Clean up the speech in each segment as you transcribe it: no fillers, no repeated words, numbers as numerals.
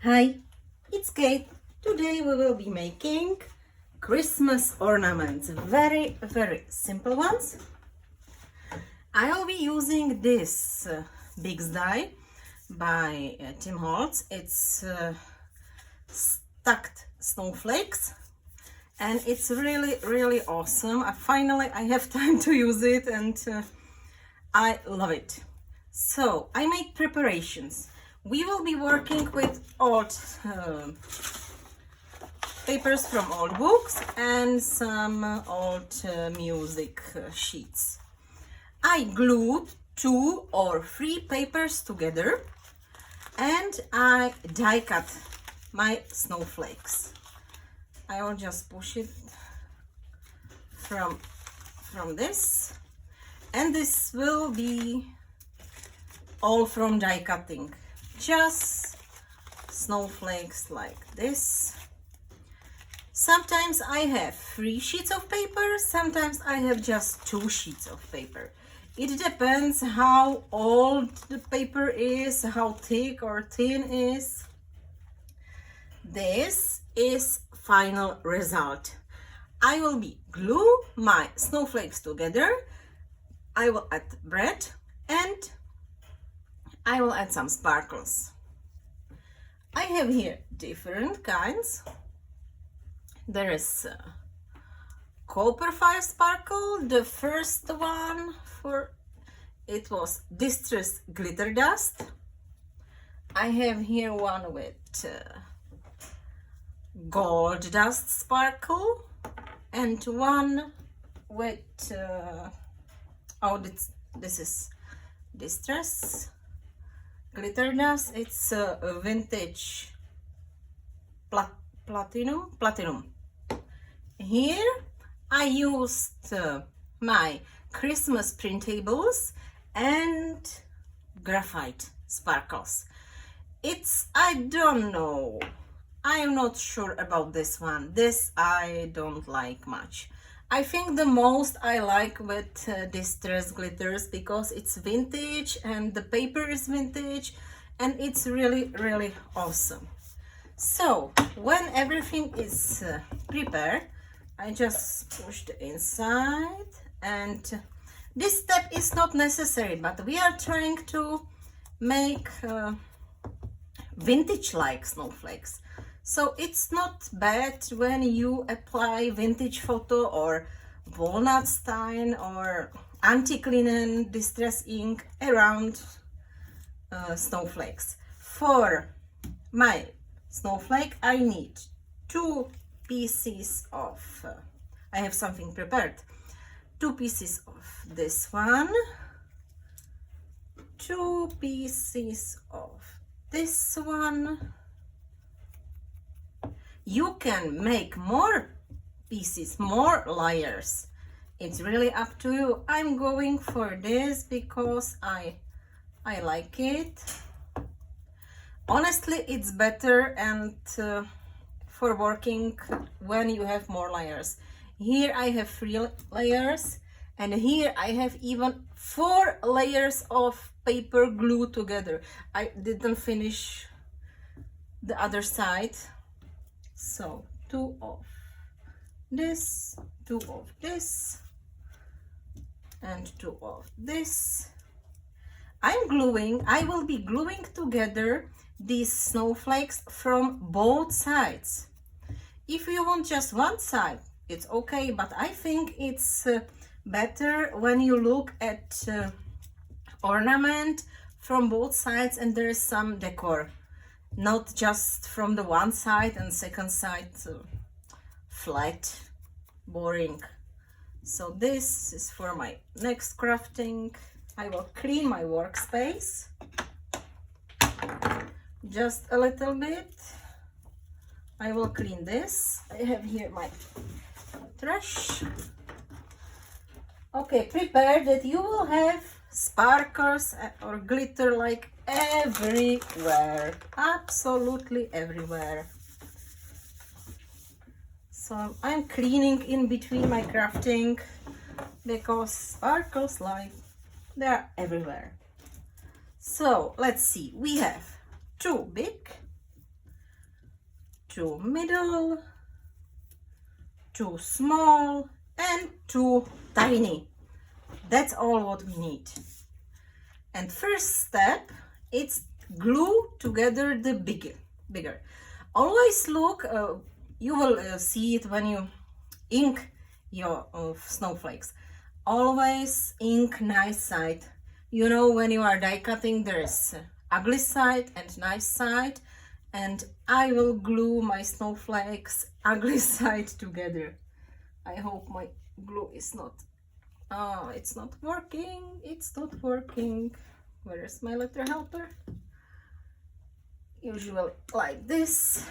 Hi, it's Kate. Today we will be making Christmas ornaments. Very simple ones. I will be using this Big's Die by Tim Holtz. It's stacked snowflakes and it's really awesome. Finally I have time to use it and I love it. So I made preparations. We will be working with old papers from old books and some old music sheets. I glued 2 or 3 papers together and I die cut my snowflakes. I will just push it from this, and this will be all from die cutting. Just snowflakes like this. Sometimes I have 3 sheets of paper, sometimes I have just 2 sheets of paper. It depends how old the paper is, how thick or thin is. This is final result. I will be glue my snowflakes together. I will add bread and I will add some sparkles. I have here different kinds. There is copper fire sparkle. The first one it was distress glitter dust. I have here one with gold dust sparkle and one with this is distress glitter dust. It's a vintage platinum. Here I used my Christmas printables and graphite sparkles. I don't know, I am not sure about this one. This I don't like much. I think the most I like with distress glitters because it's vintage and the paper is vintage and it's really awesome. So when everything is prepared, I just push the inside, and this step is not necessary, but we are trying to make vintage-like snowflakes. So it's not bad when you apply vintage photo or walnut stein or antique linen distress ink around snowflakes. For my snowflake I need 2 pieces of I have something prepared. 2 pieces of this one, 2 pieces of this one. You can make more pieces, more layers. It's really up to you. I'm going for this because I like it. Honestly, it's better and for working when you have more layers. Here I have 3 layers and here I have even 4 layers of paper glued together. I didn't finish the other side. So 2 of this, 2 of this, and 2 of this. I will be gluing together these snowflakes from both sides. If you want just one side, it's okay, but I think it's better when you look at ornament from both sides and there is some decor, not just from the one side and second side flat, boring. So this is for my next crafting. I will clean my workspace just a little bit. I will clean this. I have here my trash. Okay, prepare that you will have sparkles or glitter like everywhere, absolutely everywhere. So I'm cleaning in between my crafting because sparkles like they're everywhere. So let's see, we have 2 big two middle, two small, and two tiny. That's all what we need. And first step, it's glue together the bigger. Always look, you will see it when you ink your snowflakes. Always ink nice side. You know, when you are die cutting, there's ugly side and nice side, and I will glue my snowflakes ugly side together. I hope my glue is not, it's not working, it's not working. Where is my letter helper? Usually like this.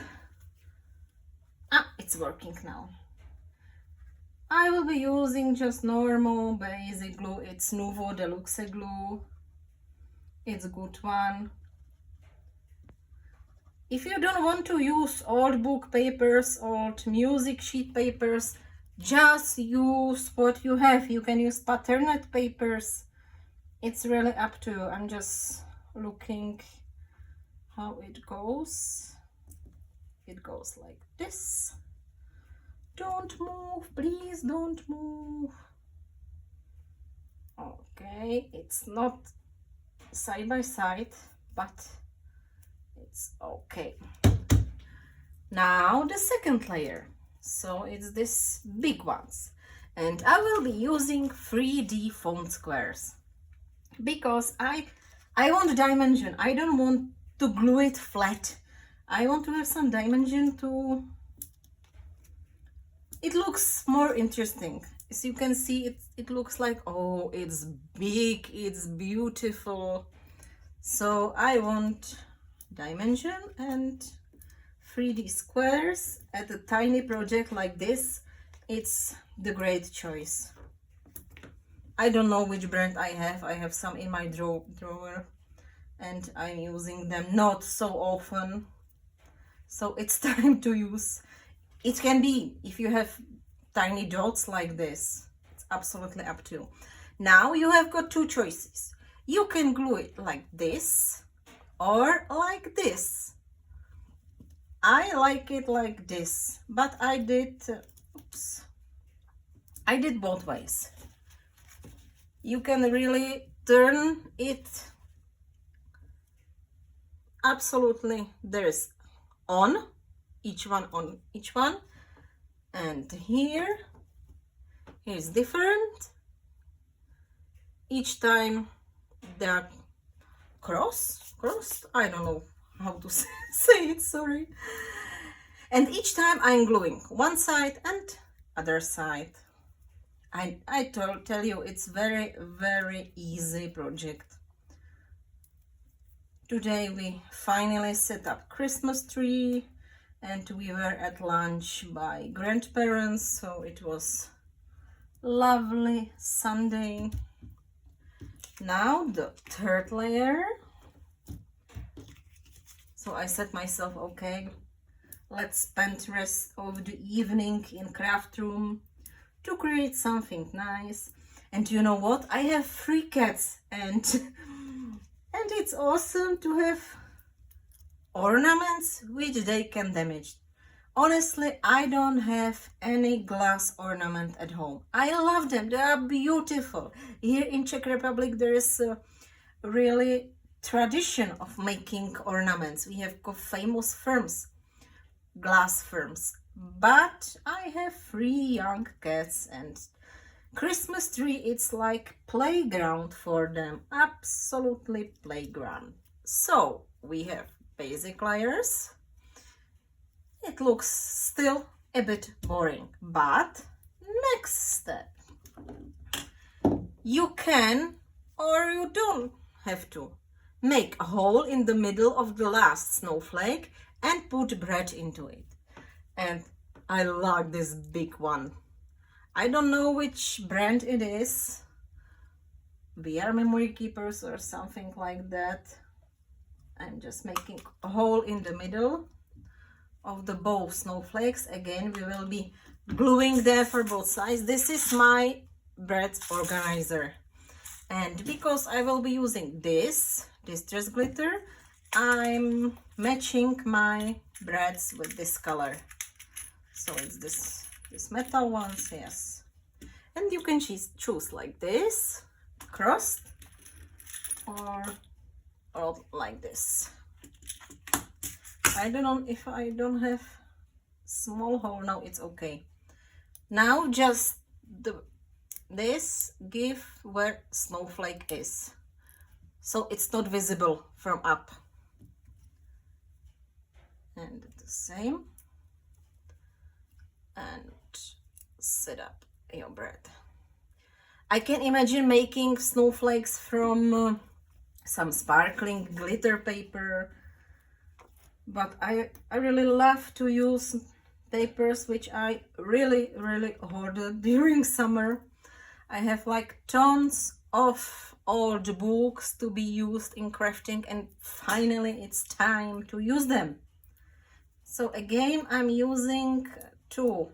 It's working now. I will be using just normal basic glue. It's Nuvo Deluxe glue. It's a good one. If you don't want to use old book papers, old music sheet papers, just use what you have. You can use patterned papers. It's really up to you. I'm just looking how it goes. It goes like this. Don't move, please don't move. Okay, it's not side by side, but it's okay. Now the second layer. So it's this big ones. And I will be using 3D foam squares because I want dimension. I don't want to glue it flat. I want to have some dimension to it looks more interesting. As you can see, it looks like, oh, it's big, it's beautiful. So I want dimension and 3D squares at a tiny project like this. It's the great choice. I don't know which brand I have. I have some in my drawer and I'm using them not so often. So it's time to use. It can be, if you have tiny dots like this, it's absolutely up to you. Now you have got two choices. You can glue it like this or like this. I like it like this, but I did both ways. You can really turn it absolutely, there's on each one, and here's different. Each time they're crossed, I don't know how to say it, sorry. And each time I'm gluing one side and other side. I tell you, it's very, very easy project. Today we finally set up Christmas tree and we were at lunch by grandparents, so it was lovely Sunday. Now the third layer. So I said myself, okay, let's spend the rest of the evening in craft room to create something nice. And you know what? I have 3 cats and it's awesome to have ornaments which they can damage. Honestly, I don't have any glass ornament at home. I love them. They are beautiful. Here in Czech Republic there is a really tradition of making ornaments. We have got famous firms, glass firms. But I have 3 young cats and Christmas tree, it's like playground for them. Absolutely playground. So we have basic layers. It looks still a bit boring, but next step. You can, or you don't have to, make a hole in the middle of the last snowflake and put bread into it. And I like this big one. I don't know which brand it is. We are memory keepers or something like that. I'm just making a hole in the middle of the both snowflakes. Again, we will be gluing there for both sides. This is my bread organizer. And because I will be using this distress glitter I'm matching my breads with this color. So it's this metal ones, yes. And you can choose like this, crossed, or like this. I don't know if I don't have small hole. No, it's okay. Now just this give where snowflake is, so it's not visible from up. And the same, and set up your bread. I can imagine making snowflakes from some sparkling glitter paper, but I really love to use papers which I really hoarded during summer. I have like tons of old books to be used in crafting, and finally it's time to use them. So again, I'm using two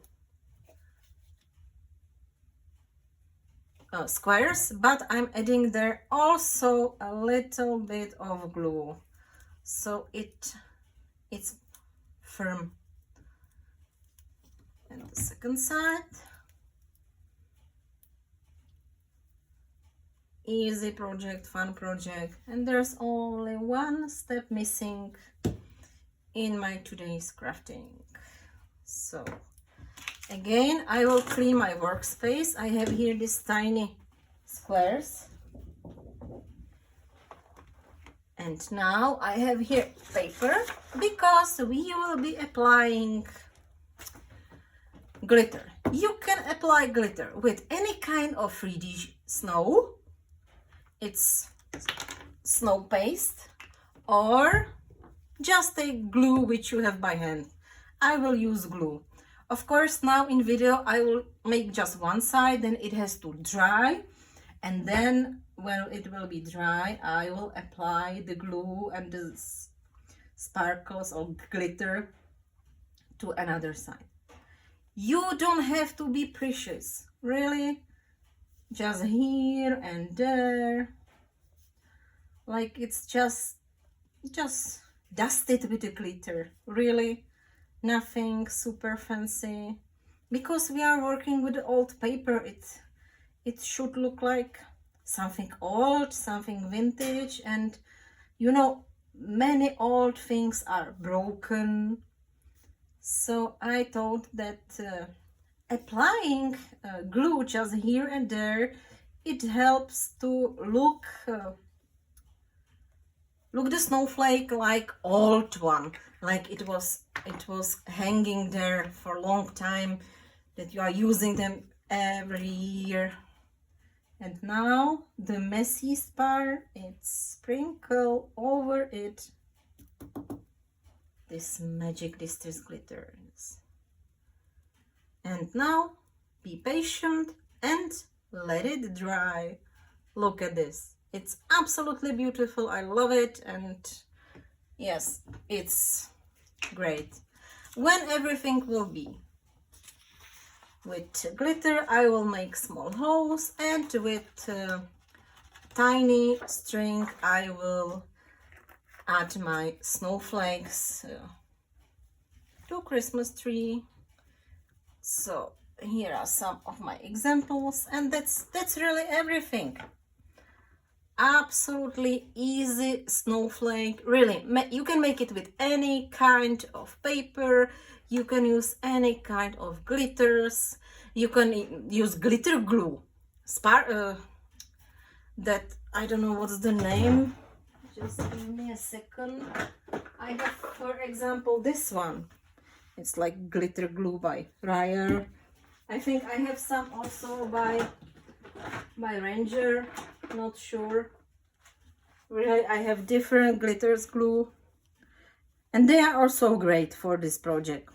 squares, but I'm adding there also a little bit of glue, so it's firm. And the second side, easy project, fun project, and there's only one step missing in my today's crafting. So again, I will clean my workspace. I have here these tiny squares, and now I have here paper because we will be applying glitter. You can apply glitter with any kind of 3D snow. It's snow paste, or just take glue which you have by hand. I will use glue. Of course, now in video I will make just one side, then it has to dry, and then when it will be dry I will apply the glue and the sparkles or glitter to another side. You don't have to be precious, really, just here and there, like it's just dust it with the glitter, really nothing super fancy, because we are working with old paper. It should look like something old, something vintage, and you know, many old things are broken. So I thought that applying glue just here and there, it helps to look the snowflake like old one, like it was hanging there for a long time, that you are using them every year. And now the messy part, it's sprinkle over it this magic distress glitters. And now be patient and let it dry. Look at this, it's absolutely beautiful. I love it, and yes, it's great. When everything will be with glitter, I will make small holes, and with tiny string I will add my snowflakes to Christmas tree. So here are some of my examples, and that's really everything. Absolutely easy snowflake, really. You can make it with any kind of paper, you can use any kind of glitters, you can use glitter glue, that I don't know what's the name, just give me a second. I have, for example, this one. It's like glitter glue by Ryer. I think I have some also by Ranger, not sure. Really, I have different glitters glue, and they are also great for this project.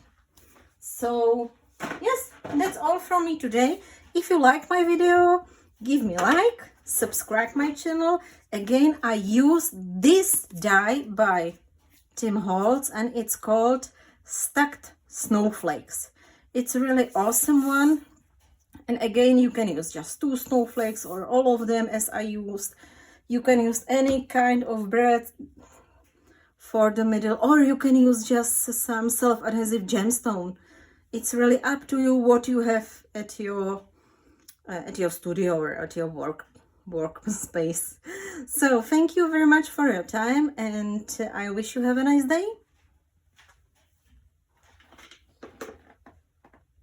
So yes, that's all from me today. If you like my video, give me a like, subscribe my channel. Again, I use this die by Tim Holtz, and it's called Stacked Snowflakes. It's a really awesome one, and again, you can use just 2 snowflakes or all of them as I used. You can use any kind of bread, for the middle, or you can use just some self-adhesive gemstone. It's really up to you what you have at your studio or at your workspace. So thank you very much for your time, and I wish you have a nice day.